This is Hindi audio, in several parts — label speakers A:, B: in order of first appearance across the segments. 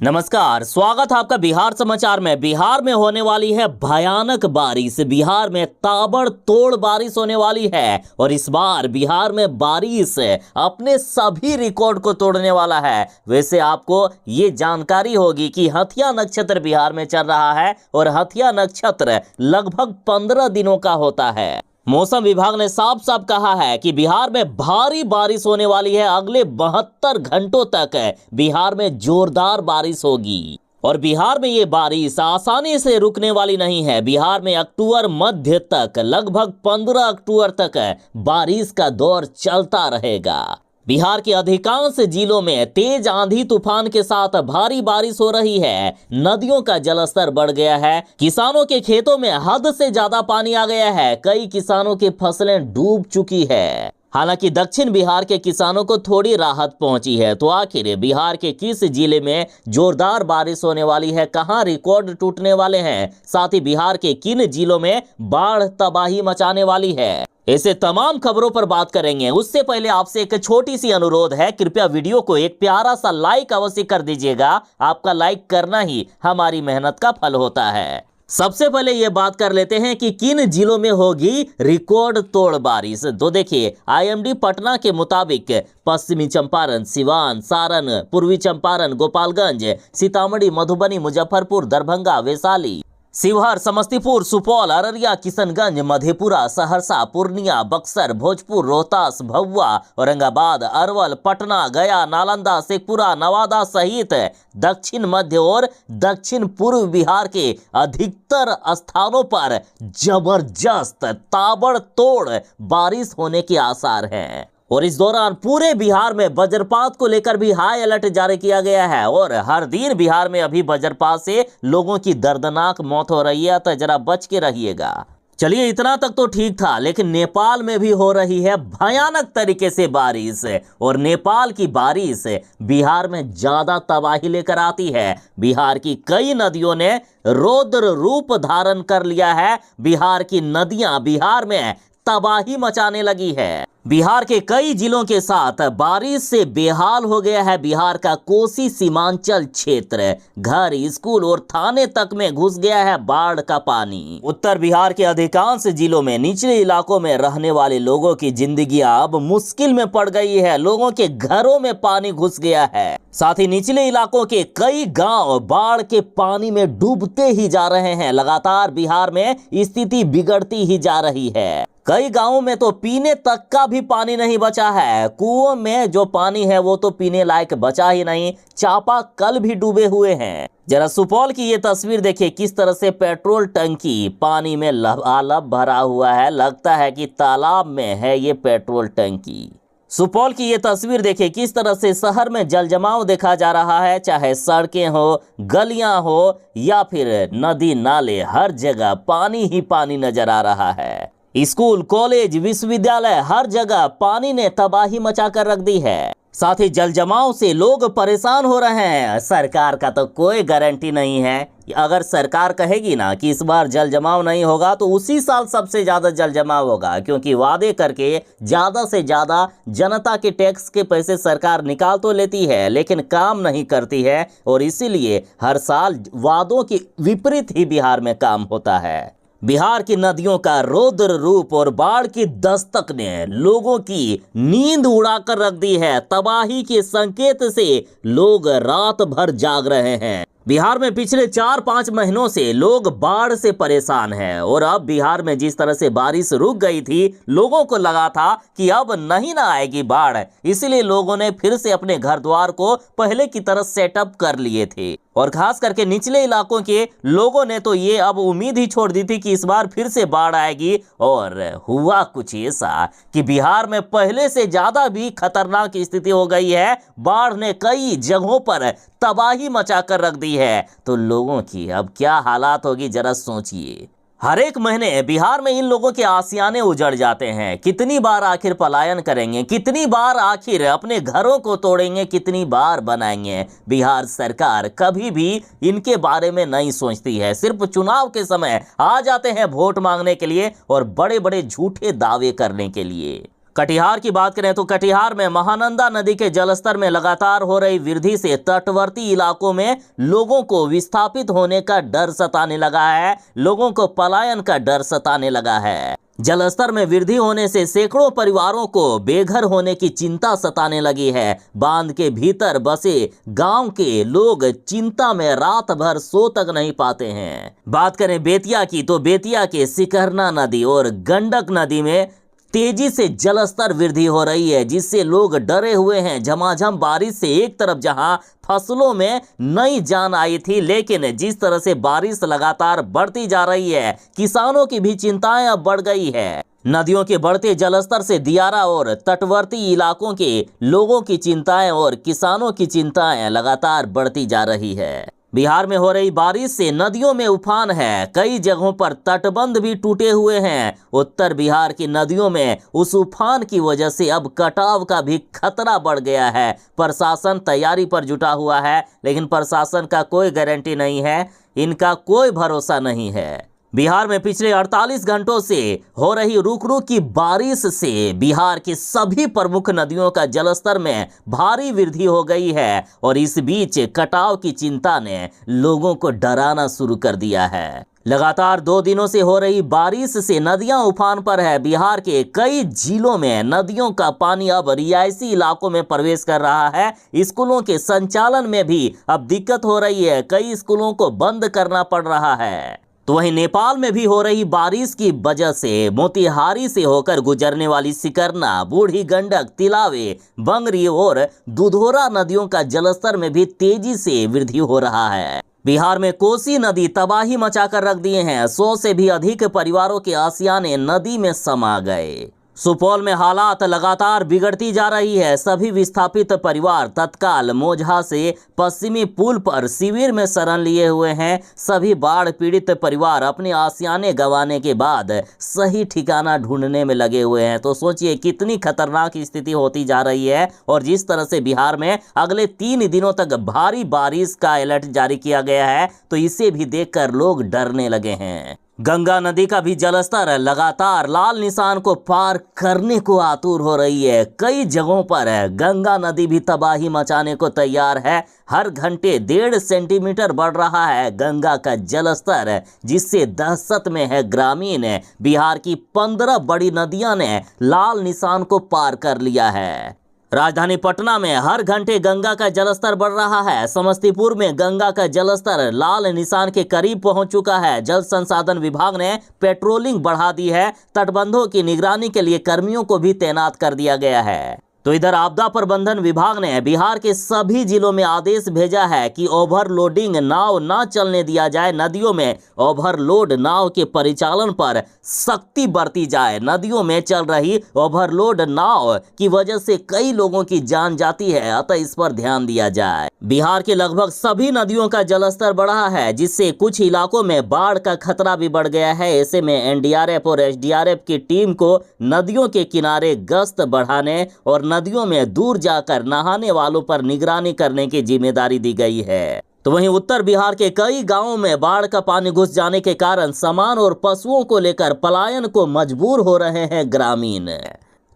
A: नमस्कार, स्वागत है आपका बिहार समाचार में। बिहार में होने वाली है भयानक बारिश। बिहार में ताबड़तोड़ बारिश होने वाली है और इस बार बिहार में बारिश अपने सभी रिकॉर्ड को तोड़ने वाला है। वैसे आपको ये जानकारी होगी कि हथिया नक्षत्र बिहार में चल रहा है और हथिया नक्षत्र लगभग 15 दिनों का होता है। मौसम विभाग ने साफ साफ कहा है कि बिहार में भारी बारिश होने वाली है। अगले 72 घंटों तक बिहार में जोरदार बारिश होगी और बिहार में ये बारिश आसानी से रुकने वाली नहीं है। बिहार में अक्टूबर मध्य तक लगभग 15 अक्टूबर तक बारिश का दौर चलता रहेगा। बिहार के अधिकांश जिलों में तेज आंधी तूफान के साथ भारी बारिश हो रही है। नदियों का जलस्तर बढ़ गया है। किसानों के खेतों में हद से ज्यादा पानी आ गया है। कई किसानों की फसलें डूब चुकी है। हालांकि दक्षिण बिहार के किसानों को थोड़ी राहत पहुंची है। तो आखिर बिहार के किस जिले में जोरदार बारिश होने वाली है, कहां रिकॉर्ड टूटने वाले हैं, साथ ही बिहार के किन जिलों में बाढ़ तबाही मचाने वाली है, ऐसे तमाम खबरों पर बात करेंगे। उससे पहले आपसे एक छोटी सी अनुरोध है, कृपया वीडियो को एक प्यारा सा लाइक अवश्य कर दीजिएगा। आपका लाइक करना ही हमारी मेहनत का फल होता है। सबसे पहले ये बात कर लेते हैं कि किन जिलों में होगी रिकॉर्ड तोड़ बारिश। तो देखिए, आईएमडी पटना के मुताबिक पश्चिमी चंपारण, सिवान, सारण, पूर्वी चंपारण, गोपालगंज, सीतामढ़ी, मधुबनी, मुजफ्फरपुर, दरभंगा, वैशाली, शिवहर, समस्तीपुर, सुपौल, अररिया, किशनगंज, मधेपुरा, सहरसा, पूर्णिया, बक्सर, भोजपुर, रोहतास, भभुआ, औरंगाबाद, अरवल, पटना, गया, नालंदा, शेखपुरा, नवादा सहित दक्षिण मध्य और दक्षिण पूर्व बिहार के अधिकतर स्थानों पर जबरदस्त ताबड़तोड़ बारिश होने के आसार हैं और इस दौरान पूरे बिहार में वज्रपात को लेकर भी हाई अलर्ट जारी किया गया है और हर दिन बिहार में अभी वज्रपात से लोगों की दर्दनाक मौत हो रही है, तो जरा बच के रहिएगा। चलिए, इतना तक तो ठीक था, लेकिन नेपाल में भी हो रही है भयानक तरीके से बारिश और नेपाल की बारिश बिहार में ज्यादा तबाही लेकर आती है। बिहार की कई नदियों ने रौद्र रूप धारण कर लिया है। बिहार की नदियां बिहार में तबाही मचाने लगी है। बिहार के कई जिलों के साथ बारिश से बेहाल हो गया है बिहार का कोसी सीमांचल क्षेत्र। घर, स्कूल और थाने तक में घुस गया है बाढ़ का पानी। उत्तर बिहार के अधिकांश जिलों में निचले इलाकों में रहने वाले लोगों की जिंदगियां अब मुश्किल में पड़ गई है। लोगों के घरों में पानी घुस गया है। साथ ही निचले इलाकों के कई गांव बाढ़ के पानी में डूबते ही जा रहे हैं। लगातार बिहार में स्थिति बिगड़ती ही जा रही है। कई गांवों में तो पीने तक का भी पानी नहीं बचा है। कुओं में जो पानी है वो तो पीने लायक बचा ही नहीं। चापाकल भी डूबे हुए हैं। जरा सुपौल की ये तस्वीर देखिए, किस तरह से पेट्रोल टंकी पानी में लबालब भरा हुआ है। लगता है कि तालाब में है ये पेट्रोल टंकी। सुपौल की ये तस्वीर देखिए, किस तरह से शहर में जल जमाव देखा जा रहा है। चाहे सड़कें हो, गलियां हो या फिर नदी नाले, हर जगह पानी ही पानी नजर आ रहा है। स्कूल, कॉलेज, विश्वविद्यालय, हर जगह पानी ने तबाही मचा कर रख दी है। साथ ही जल जमाव से लोग परेशान हो रहे हैं। सरकार का तो कोई गारंटी नहीं है। अगर सरकार कहेगी ना कि इस बार जल जमाव नहीं होगा, तो उसी साल सबसे ज्यादा जल जमाव होगा, क्योंकि वादे करके ज्यादा से ज्यादा जनता के टैक्स के पैसे सरकार निकाल तो लेती है, लेकिन काम नहीं करती है और इसीलिए हर साल वादों के विपरीत ही बिहार में काम होता है। बिहार की नदियों का रौद्र रूप और बाढ़ की दस्तक ने लोगों की नींद उड़ाकर रख दी है। तबाही के संकेत से लोग रात भर जाग रहे हैं। बिहार में पिछले 4-5 महीनों से लोग बाढ़ से परेशान हैं और अब बिहार में जिस तरह से बारिश रुक गई थी, लोगों को लगा था कि अब नहीं ना आएगी बाढ़, इसलिए लोगों ने फिर से अपने घर द्वार को पहले की तरह सेटअप कर लिए थे और खास करके निचले इलाकों के लोगों ने तो ये अब उम्मीद ही छोड़ दी थी कि इस बार फिर से बाढ़ आएगी। और हुआ कुछ ऐसा कि बिहार में पहले से ज्यादा भी खतरनाक स्थिति हो गई है। बाढ़ ने कई जगहों पर तबाही मचा कर रख दी है। तो लोगों की अब क्या हालात होगी, जरा सोचिए। हर एक महीने बिहार में इन लोगों के आशियाने उजड़ जाते हैं। कितनी बार आखिर पलायन करेंगे, कितनी बार आखिर अपने घरों को तोड़ेंगे, कितनी बार बनाएंगे। बिहार सरकार कभी भी इनके बारे में नहीं सोचती है। सिर्फ चुनाव के समय आ जाते हैं वोट मांगने के लिए और बड़े बड़े झूठे दावे करने के लिए। कटिहार की बात करें तो कटिहार में महानंदा नदी के जलस्तर में लगातार हो रही वृद्धि से तटवर्ती इलाकों में लोगों को विस्थापित होने का डर सताने लगा है। लोगों को पलायन का डर सताने लगा है। जलस्तर में वृद्धि होने से सैकड़ों परिवारों को बेघर होने की चिंता सताने लगी है। बांध के भीतर बसे गांव के लोग चिंता में रात भर सो तक नहीं पाते हैं। बात करें बेतिया की तो बेतिया के सिकरना नदी और गंडक नदी में तेजी से जलस्तर वृद्धि हो रही है, जिससे लोग डरे हुए हैं। झमाझम बारिश से एक तरफ जहां फसलों में नई जान आई थी, लेकिन जिस तरह से बारिश लगातार बढ़ती जा रही है, किसानों की भी चिंताएं अब बढ़ गई है। नदियों के बढ़ते जलस्तर से दियारा और तटवर्ती इलाकों के लोगों की चिंताएं और किसानों की चिंताएं लगातार बढ़ती जा रही है। बिहार में हो रही बारिश से नदियों में उफान है। कई जगहों पर तटबंध भी टूटे हुए हैं। उत्तर बिहार की नदियों में उस उफान की वजह से अब कटाव का भी खतरा बढ़ गया है। प्रशासन तैयारी पर जुटा हुआ है, लेकिन प्रशासन का कोई गारंटी नहीं है, इनका कोई भरोसा नहीं है। बिहार में पिछले 48 घंटों से हो रही रुक रुक की बारिश से बिहार की सभी प्रमुख नदियों का जलस्तर में भारी वृद्धि हो गई है और इस बीच कटाव की चिंता ने लोगों को डराना शुरू कर दिया है। लगातार 2 दिनों से हो रही बारिश से नदियां उफान पर है। बिहार के कई जिलों में नदियों का पानी अब रिहायशी इलाकों में प्रवेश कर रहा है। स्कूलों के संचालन में भी अब दिक्कत हो रही है। कई स्कूलों को बंद करना पड़ रहा है। तो वहीं नेपाल में भी हो रही बारिश की वजह से मोतिहारी से होकर गुजरने वाली सिकरना, बूढ़ी गंडक, तिलावे, बंगरी और दुधोरा नदियों का जलस्तर में भी तेजी से वृद्धि हो रहा है। बिहार में कोसी नदी तबाही मचाकर रख दिए हैं। 100 से भी अधिक परिवारों के आशियाने नदी में समा गए। सुपौल में हालात लगातार बिगड़ती जा रही है। सभी विस्थापित परिवार तत्काल मोजहा से पश्चिमी पुल पर शिविर में शरण लिए हुए हैं। सभी बाढ़ पीड़ित परिवार अपने आशियाने गंवाने के बाद सही ठिकाना ढूंढने में लगे हुए हैं। तो सोचिए कितनी खतरनाक स्थिति होती जा रही है। और जिस तरह से बिहार में अगले 3 दिनों तक भारी बारिश का अलर्ट जारी किया गया है, तो इसे भी देखकर लोग डरने लगे हैं। गंगा नदी का भी जलस्तर लगातार लाल निशान को पार करने को आतुर हो रही है। कई जगहों पर गंगा नदी भी तबाही मचाने को तैयार है। हर घंटे 1.5 सेंटीमीटर बढ़ रहा है गंगा का जलस्तर, जिससे दहशत में है ग्रामीण। बिहार की 15 बड़ी नदियां ने लाल निशान को पार कर लिया है। राजधानी पटना में हर घंटे गंगा का जलस्तर बढ़ रहा है। समस्तीपुर में गंगा का जलस्तर लाल निशान के करीब पहुंच चुका है। जल संसाधन विभाग ने पेट्रोलिंग बढ़ा दी है। तटबंधों की निगरानी के लिए कर्मियों को भी तैनात कर दिया गया है। तो इधर आपदा प्रबंधन विभाग ने बिहार के सभी जिलों में आदेश भेजा है कि ओवरलोडिंग नाव न चलने दिया जाए। नदियों में ओवरलोड नाव के परिचालन पर सख्ती बरती जाए। नदियों में चल रही ओवरलोड नाव की वजह से कई लोगों की जान जाती है, अतः इस पर ध्यान दिया जाए। बिहार के लगभग सभी नदियों का जलस्तर बढ़ा है, जिससे कुछ इलाकों में बाढ़ का खतरा भी बढ़ गया है। ऐसे में एनडीआरएफ और एसडीआरएफ की टीम को नदियों के किनारे गश्त बढ़ाने और नदियों में दूर जाकर नहाने वालों पर निगरानी करने की जिम्मेदारी दी गई है। तो वहीं उत्तर बिहार के कई गांवों में बाढ़ का पानी घुस जाने के कारण सामान और पशुओं को लेकर पलायन को मजबूर हो रहे हैं ग्रामीण।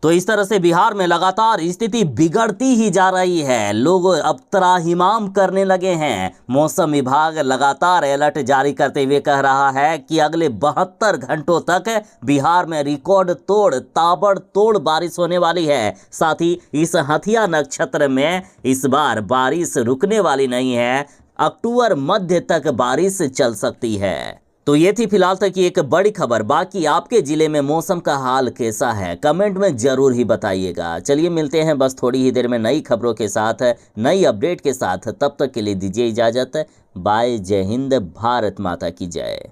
A: तो इस तरह से बिहार में लगातार स्थिति बिगड़ती ही जा रही है। लोग अब त्राहिमाम करने लगे हैं। मौसम विभाग लगातार अलर्ट जारी करते हुए कह रहा है कि अगले 72 घंटों तक बिहार में रिकॉर्ड तोड़ ताबड़तोड़ बारिश होने वाली है। साथ ही इस हथिया नक्षत्र में इस बार बारिश रुकने वाली नहीं है। अक्टूबर मध्य तक बारिश चल सकती है। तो ये थी फिलहाल तक की एक बड़ी खबर। बाकी आपके जिले में मौसम का हाल कैसा है, कमेंट में जरूर ही बताइएगा। चलिए मिलते हैं बस थोड़ी ही देर में नई खबरों के साथ, नई अपडेट के साथ। तब तक के लिए दीजिए इजाजत। बाय। जय हिंद। भारत माता की जय।